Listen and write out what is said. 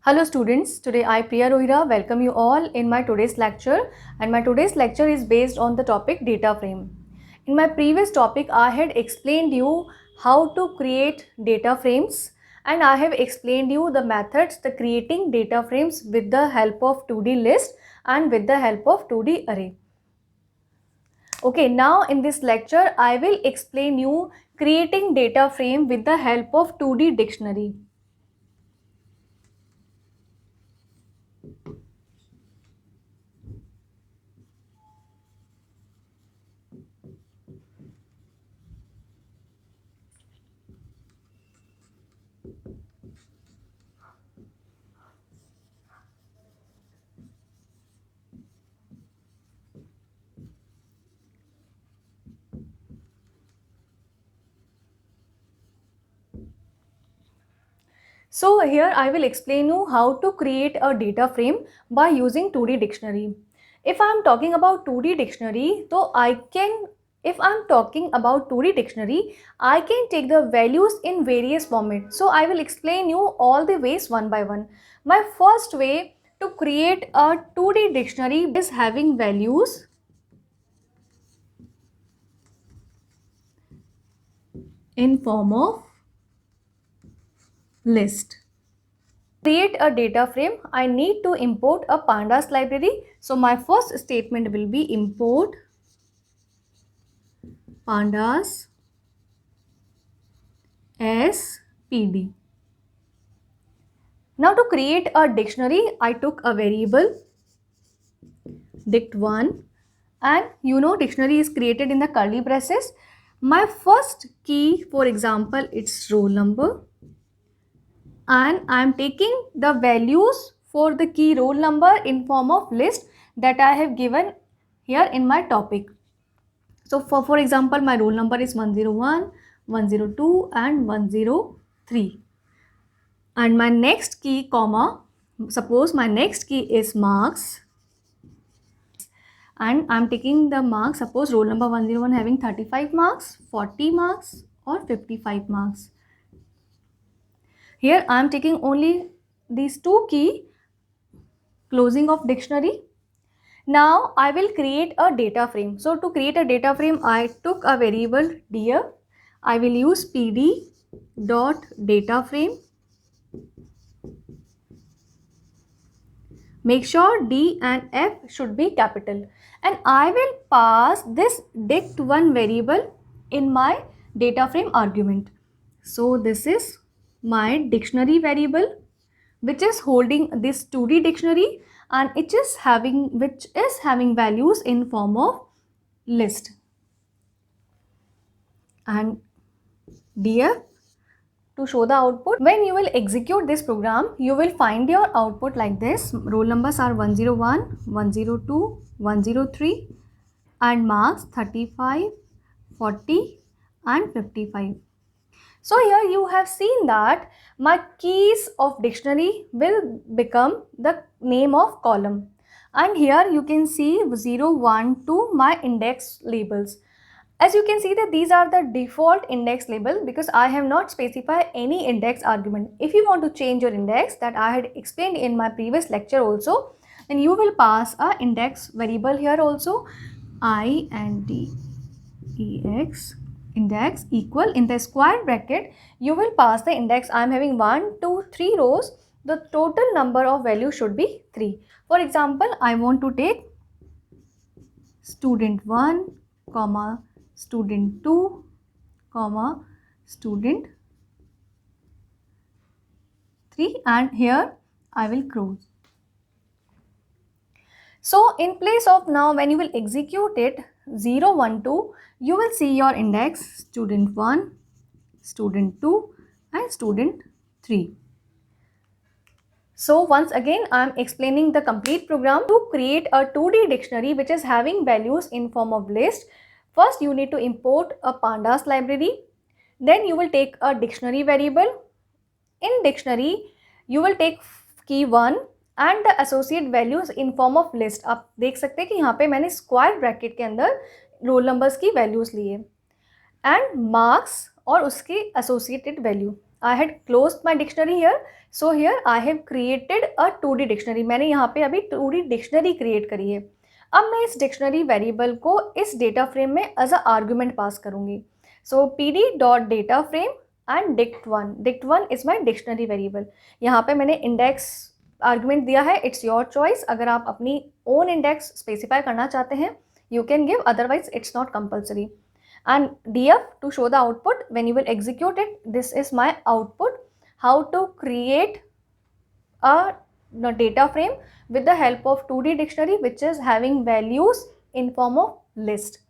Hello students, today I Priya Rohira welcome you all in my today's lecture, and my today's lecture is based on the topic data frame. In my previous topic I had explained you how to create data frames, and I have explained you the methods the creating data frames with the help of 2D list and with the help of 2D array. Okay, now in this lecture I will explain you creating data frame with the help of 2D dictionary. So here I will explain you how to create a data frame by using 2D dictionary. If I am talking about 2D dictionary, so if I am talking about 2D dictionary, I can take the values in various formats. So I will explain you all the ways one by one. My first way to create a 2D dictionary is having values in form of list. Create a data frame, I need to import a pandas library. So my first statement will be import pandas as pd. Now to create a dictionary, I took a variable dict1, and you know dictionary is created in the curly braces. My first key, for example, it's roll number, and I am taking the values for the key roll number in form of list that I have given here in my topic. So for example, my roll number is 101, 102 and 103. And my next key, comma, suppose my next key is marks, and I'm taking the marks, suppose roll number 101 having 35 marks, 40 marks or 55 marks. Here I'm taking only these two key, closing of dictionary. Now I will create a data frame. So to create a data frame, I took a variable dir. I will use pd dot data frame. Make sure D and F should be capital, and I will pass this dict1 variable in my data frame argument. So this is my dictionary variable which is holding this 2D dictionary, and which is having values in form of list, and df to show the output. When you will execute this program, you will find your output like this. Roll numbers are 101, 102, 103 and marks 35, 40 and 55. So here you have seen that my keys of dictionary will become the name of column, and here you can see 0, 1, 2 my index labels. As you can see that these are the default index label because I have not specified any index argument. If you want to change your index, that I had explained in my previous lecture also, then you will pass a index variable here also, I and D ex index equal, in the square bracket you will pass the index. I am having 1, 2, 3 rows. The total number of values should be 3. For example, I want to take student 1, comma student 2, comma student 3, and here I will close. So in place of now, when you will execute it 0, 1, 2, you will see your index student 1, student 2 and student 3. So once again I am explaining the complete program. To create a 2D dictionary which is having values in form of list, first you need to import a pandas library. Then you will take a dictionary variable. In dictionary you will take key 1 and the associate values in form of list. आप देख सकते हैं कि यहाँ पे मैंने square bracket के अंदर रोल नंबर्स की वैल्यूज लिए, एंड मार्क्स और उसकी associated value. I had closed my dictionary here. So here I have created a 2D dictionary. मैंने यहाँ पे अभी 2D dictionary create करी है. अब मैं इस dictionary variable को इस data frame में as a argument pass करूँगी. So pd dot data frame and dict1. dict1 is my dictionary variable. यहाँ पे मैंने index argument दिया है. It's your choice. अगर आप अपनी own index specify करना चाहते हैं, you can give, otherwise it's not compulsory. And df to show the output when you will execute it. This is my output, how to create a data frame with the help of 2D dictionary which is having values in form of list.